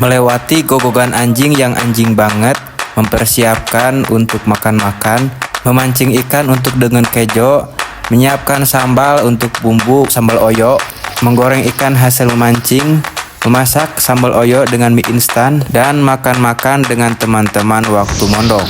Melewati gogogan anjing yang anjing banget, mempersiapkan untuk makan-makan, memancing ikan untuk dengan kejo, menyiapkan sambal untuk bumbu sambal oyo, menggoreng ikan hasil memancing, memasak sambal oyo dengan mie instan, dan makan-makan dengan teman-teman waktu mondok.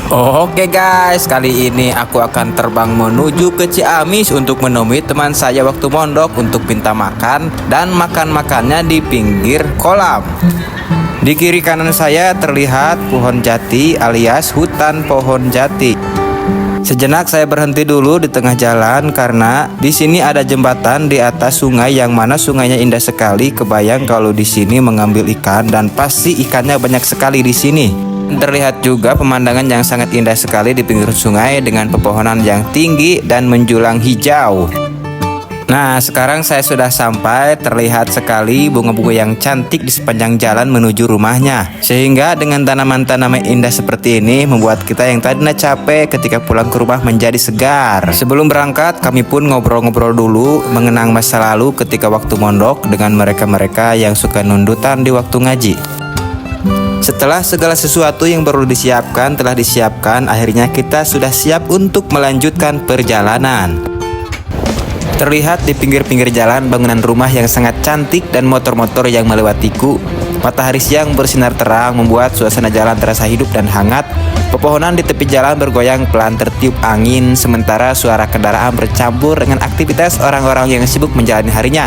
Oke guys, kali ini aku akan terbang menuju ke Ciamis untuk menemui teman saya waktu mondok untuk minta makan dan makan-makannya di pinggir kolam. Di kiri kanan saya terlihat pohon jati alias hutan pohon jati. Sejenak saya berhenti dulu di tengah jalan karena di sini ada jembatan di atas sungai yang mana sungainya indah sekali. Kebayang kalau di sini mengambil ikan dan pasti ikannya banyak sekali di sini. Terlihat juga pemandangan yang sangat indah sekali di pinggir sungai dengan pepohonan yang tinggi dan menjulang hijau. Nah, sekarang saya sudah sampai. Terlihat sekali bunga-bunga yang cantik di sepanjang jalan menuju rumahnya. Sehingga dengan tanaman-tanaman indah seperti ini membuat kita yang tadinya capek ketika pulang ke rumah menjadi segar. Sebelum berangkat, kami pun ngobrol-ngobrol dulu mengenang masa lalu ketika waktu mondok dengan mereka-mereka yang suka nundutan di waktu ngaji. Setelah segala sesuatu yang perlu disiapkan telah disiapkan, akhirnya kita sudah siap untuk melanjutkan perjalanan. Terlihat di pinggir-pinggir jalan bangunan rumah yang sangat cantik dan motor-motor yang melewatiku. Matahari siang bersinar terang membuat suasana jalan terasa hidup dan hangat. Pepohonan di tepi jalan bergoyang pelan tertiup angin, sementara suara kendaraan bercampur dengan aktivitas orang-orang yang sibuk menjalani harinya.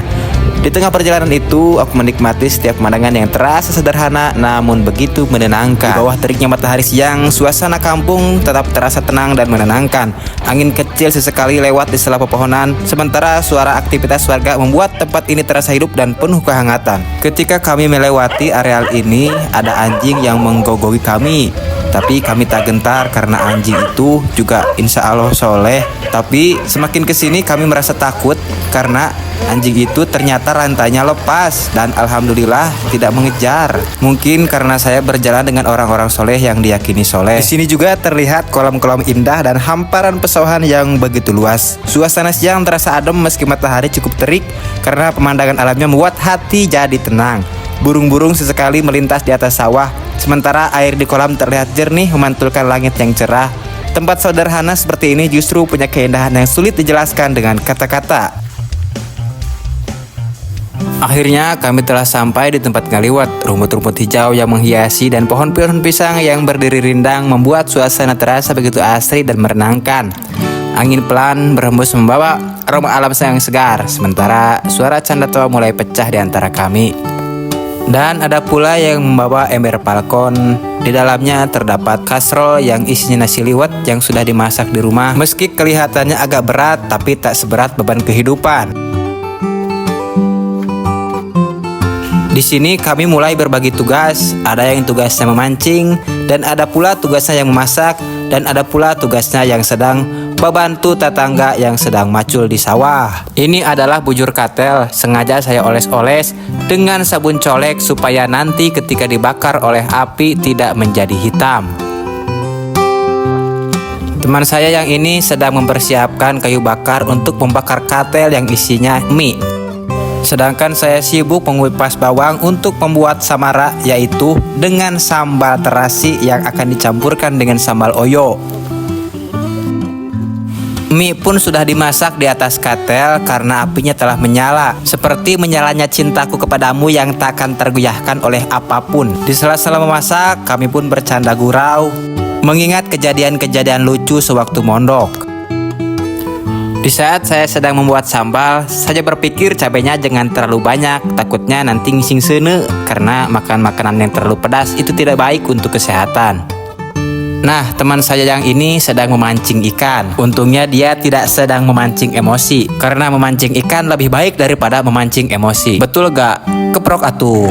Di tengah perjalanan itu, aku menikmati setiap pemandangan yang terasa sederhana namun begitu menenangkan. Di bawah teriknya matahari siang, suasana kampung tetap terasa tenang dan menenangkan. Angin kecil sesekali lewat di sela pepohonan, sementara suara aktivitas warga membuat tempat ini terasa hidup dan penuh kehangatan. Ketika kami melewati areal ini, ada anjing yang menggogogi kami. Tapi kami tak gentar karena anjing itu juga insya Allah soleh. Tapi semakin kesini kami merasa takut karena anjing itu ternyata rantainya lepas dan alhamdulillah tidak mengejar. Mungkin karena saya berjalan dengan orang-orang soleh yang diyakini soleh. Di sini juga terlihat kolam-kolam indah dan hamparan pesawahan yang begitu luas. Suasana siang terasa adem meski matahari cukup terik karena pemandangan alamnya membuat hati jadi tenang. Burung-burung sesekali melintas di atas sawah, sementara air di kolam terlihat jernih memantulkan langit yang cerah. Tempat sederhana seperti ini justru punya keindahan yang sulit dijelaskan dengan kata-kata. Akhirnya kami telah sampai di tempat ngaliwat. Rumput-rumput hijau yang menghiasi dan pohon-pohon pisang yang berdiri rindang membuat suasana terasa begitu asri dan menenangkan. Angin pelan berhembus membawa aroma alam yang segar, sementara suara canda tawa mulai pecah di antara kami. Dan ada pula yang membawa ember palkon. Di dalamnya terdapat kasrol yang isinya nasi liwet yang sudah dimasak di rumah. Meski kelihatannya agak berat, tapi tak seberat beban kehidupan. Di sini kami mulai berbagi tugas. Ada yang tugasnya memancing, dan ada pula tugasnya yang memasak, dan ada pula tugasnya yang sedang membantu tetangga yang sedang macul di sawah. Ini adalah bujur katel, sengaja saya oles-oles dengan sabun colek supaya nanti ketika dibakar oleh api tidak menjadi hitam. Teman saya yang ini sedang mempersiapkan kayu bakar untuk membakar katel yang isinya mie. Sedangkan saya sibuk mengupas bawang untuk membuat samara, yaitu dengan sambal terasi yang akan dicampurkan dengan sambal oyo. Mie pun sudah dimasak di atas katel karena apinya telah menyala. Seperti menyalanya cintaku kepadamu yang takkan tergoyahkan oleh apapun. Di sela-sela memasak, kami pun bercanda gurau, mengingat kejadian-kejadian lucu sewaktu mondok. Di saat saya sedang membuat sambal, saya berpikir cabenya jangan terlalu banyak. Takutnya nanti ngising sene karena makan makanan yang terlalu pedas itu tidak baik untuk kesehatan. Nah, teman saya yang ini sedang memancing ikan. Untungnya dia tidak sedang memancing emosi, karena memancing ikan lebih baik daripada memancing emosi. Betul gak? Keprok atuh.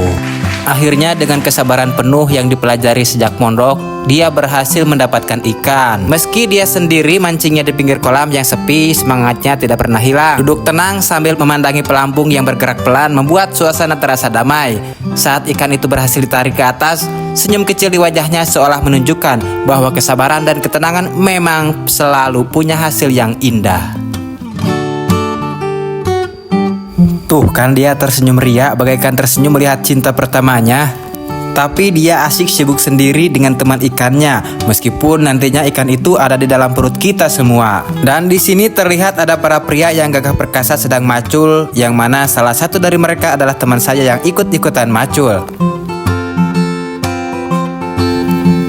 Akhirnya dengan kesabaran penuh yang dipelajari sejak mondok, dia berhasil mendapatkan ikan. Meski dia sendiri mancingnya di pinggir kolam yang sepi, semangatnya tidak pernah hilang. Duduk tenang sambil memandangi pelampung yang bergerak pelan membuat suasana terasa damai. Saat ikan itu berhasil ditarik ke atas, senyum kecil di wajahnya seolah menunjukkan bahwa kesabaran dan ketenangan memang selalu punya hasil yang indah. Tuh kan dia tersenyum ria bagaikan tersenyum melihat cinta pertamanya. Tapi dia asik sibuk sendiri dengan teman ikannya, meskipun nantinya ikan itu ada di dalam perut kita semua. Dan di sini terlihat ada para pria yang gagah perkasa sedang macul, yang mana salah satu dari mereka adalah teman saya yang ikut-ikutan macul.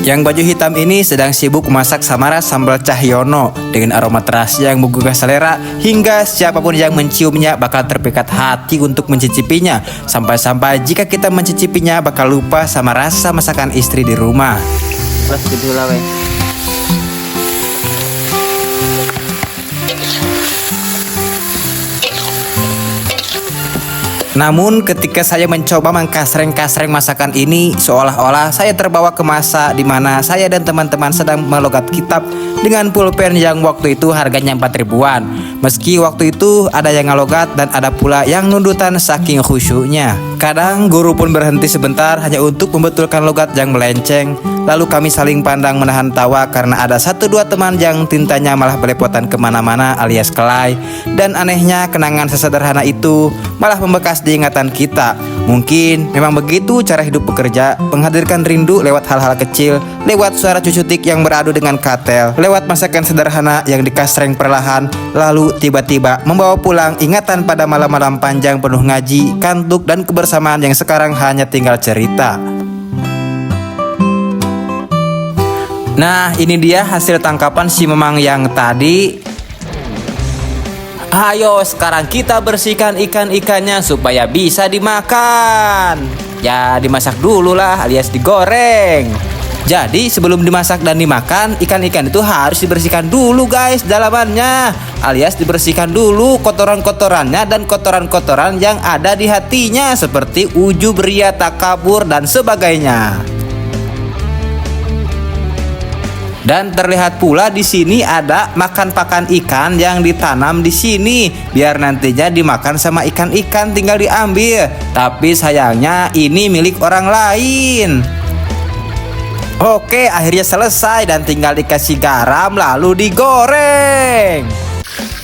Yang baju hitam ini sedang sibuk memasak samara sambal Cahyono dengan aroma terasi yang menggugah selera, hingga siapapun yang menciumnya bakal terpikat hati untuk mencicipinya. Sampai-sampai jika kita mencicipinya bakal lupa sama rasa masakan istri di rumah. Namun ketika saya mencoba mengkasreng-kasreng masakan ini, seolah-olah saya terbawa ke masa di mana saya dan teman-teman sedang melogat kitab dengan pulpen yang waktu itu harganya 4 ribuan. Meski waktu itu ada yang ngalogat dan ada pula yang nundutan saking khusyuknya. Kadang guru pun berhenti sebentar hanya untuk membetulkan logat yang melenceng. Lalu kami saling pandang menahan tawa karena ada 1-2 teman yang tintanya malah belepotan kemana-mana alias kelai. Dan anehnya kenangan sesederhana itu malah membekas di ingatan kita. Mungkin memang begitu cara hidup pekerja, menghadirkan rindu lewat hal-hal kecil, lewat suara cucutik yang beradu dengan katel, lewat masakan sederhana yang dikasreng perlahan, lalu tiba-tiba membawa pulang ingatan pada malam-malam panjang penuh ngaji, kantuk, dan kebersamaan yang sekarang hanya tinggal cerita. Nah, ini dia hasil tangkapan si Memang yang tadi. Ayo sekarang kita bersihkan ikan-ikannya supaya bisa dimakan. Ya dimasak dulu lah alias digoreng. Jadi sebelum dimasak dan dimakan, ikan-ikan itu harus dibersihkan dulu guys dalamannya, alias dibersihkan dulu kotoran-kotorannya dan kotoran-kotoran yang ada di hatinya seperti ujub, ria, takabur, dan sebagainya. Dan terlihat pula di sini ada makan pakan ikan yang ditanam di sini biar nantinya dimakan sama ikan-ikan, tinggal diambil. Tapi sayangnya ini milik orang lain. Oke, akhirnya selesai dan tinggal dikasih garam lalu digoreng.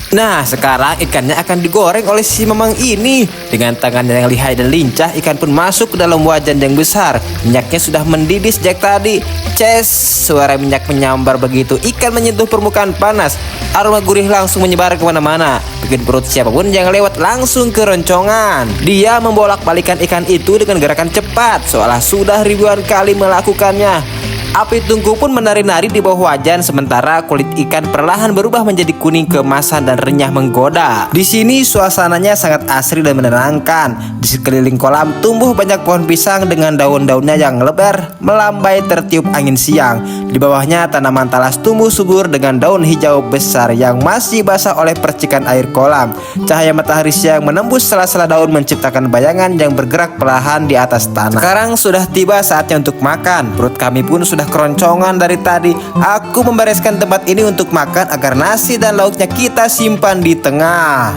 Nah, sekarang ikannya akan digoreng oleh si Memang ini. Dengan tangannya yang lihai dan lincah, ikan pun masuk ke dalam wajan yang besar. Minyaknya sudah mendidih sejak tadi. Ces, suara minyak menyambar begitu ikan menyentuh permukaan panas. Aroma gurih langsung menyebar kemana-mana, bikin perut siapapun yang lewat langsung keroncongan. Dia membolak-balikan ikan itu dengan gerakan cepat, seolah sudah ribuan kali melakukannya. Api tungku pun menari-nari di bawah wajan, sementara kulit ikan perlahan berubah menjadi kuning keemasan dan renyah menggoda. Di sini suasananya sangat asri dan menenangkan. Di sekeliling kolam tumbuh banyak pohon pisang dengan daun-daunnya yang lebar melambai tertiup angin siang. Di bawahnya tanaman talas tumbuh subur dengan daun hijau besar yang masih basah oleh percikan air kolam. Cahaya matahari siang menembus sela-sela daun menciptakan bayangan yang bergerak perlahan di atas tanah. Sekarang sudah tiba saatnya untuk makan. Perut kami pun sudah keroncongan dari tadi. Aku membereskan tempat ini untuk makan agar nasi dan lauknya kita simpan di tengah.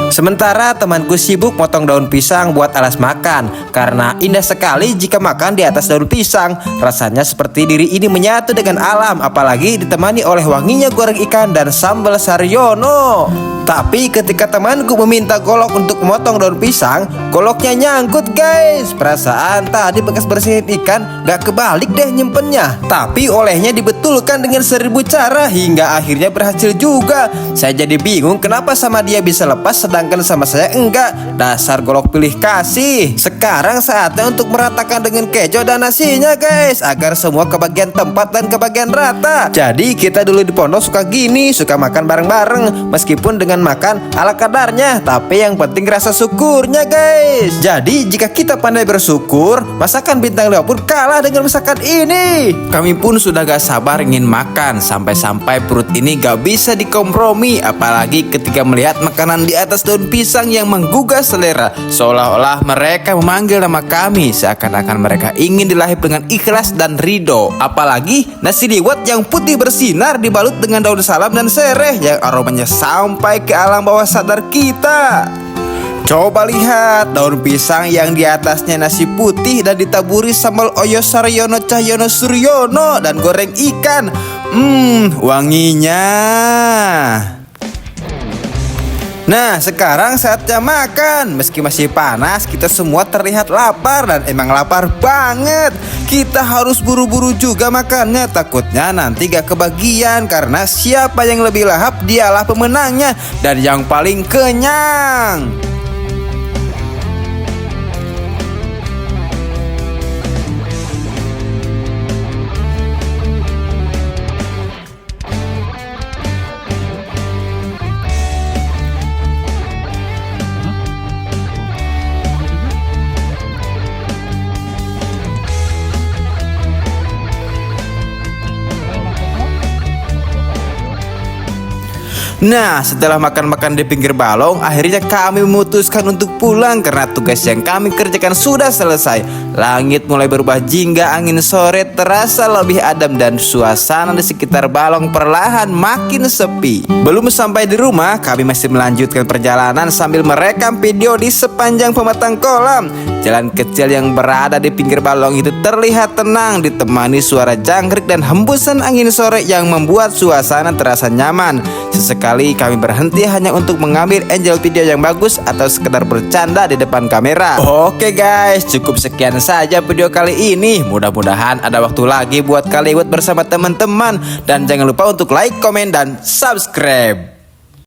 Sementara temanku sibuk potong daun pisang buat alas makan. Karena indah sekali jika makan di atas daun pisang. Rasanya seperti diri ini menyatu dengan alam, apalagi ditemani oleh wanginya goreng ikan dan sambal Saryono. Tapi ketika temanku meminta golok untuk memotong daun pisang, goloknya nyangkut guys. Perasaan tadi bekas bersihin ikan gak kebalik deh nyimpennya. Tapi olehnya dibetulkan dengan 1000 cara hingga akhirnya berhasil juga. Saya jadi bingung kenapa sama dia bisa lepas sedangkan sama saya enggak. Dasar golok pilih kasih. Sekarang saatnya untuk meratakan dengan kejo dan nasinya guys, agar semua kebagian tempat dan kebagian rata. Jadi kita dulu di pondok suka gini, suka makan bareng-bareng, meskipun dengan makan ala kadarnya, tapi yang penting rasa syukurnya guys. Jadi jika kita pandai bersyukur, masakan bintang 5 pun kalah dengan masakan ini. Kami pun sudah gak sabar ingin makan, sampai-sampai perut ini gak bisa dikompromi, apalagi ketika melihat makanan di atas daun pisang yang menggugah selera. Seolah-olah mereka memanggil nama kami, seakan-akan mereka ingin dilahap dengan ikhlas dan ridho. Apalagi nasi liwet yang putih bersinar dibalut dengan daun salam dan sereh yang aromanya sampai ke alam bawah sadar kita. Coba lihat daun pisang yang di atasnya nasi putih dan ditaburi sambal oyo Saryono Cahyono Suryono dan goreng ikan. Wanginya. Nah, sekarang saatnya makan. Meski masih panas, kita semua terlihat lapar dan emang lapar banget. Kita harus buru-buru juga makannya, takutnya nanti gak kebagian karena siapa yang lebih lahap dialah pemenangnya dan yang paling kenyang. Nah, setelah makan-makan di pinggir balong, akhirnya kami memutuskan untuk pulang karena tugas yang kami kerjakan sudah selesai. Langit mulai berubah jingga, angin sore terasa lebih adem dan suasana di sekitar balong perlahan makin sepi. Belum sampai di rumah, kami masih melanjutkan perjalanan sambil merekam video di sepanjang pematang kolam. Jalan kecil yang berada di pinggir balong itu terlihat tenang, ditemani suara jangkrik dan hembusan angin sore yang membuat suasana terasa nyaman. Sesekali kami berhenti hanya untuk mengambil angle video yang bagus atau sekedar bercanda di depan kamera. Oke guys, cukup sekian saja video kali ini. Mudah-mudahan ada waktu lagi buat kalian bersama teman-teman. Dan jangan lupa untuk like, komen, dan subscribe.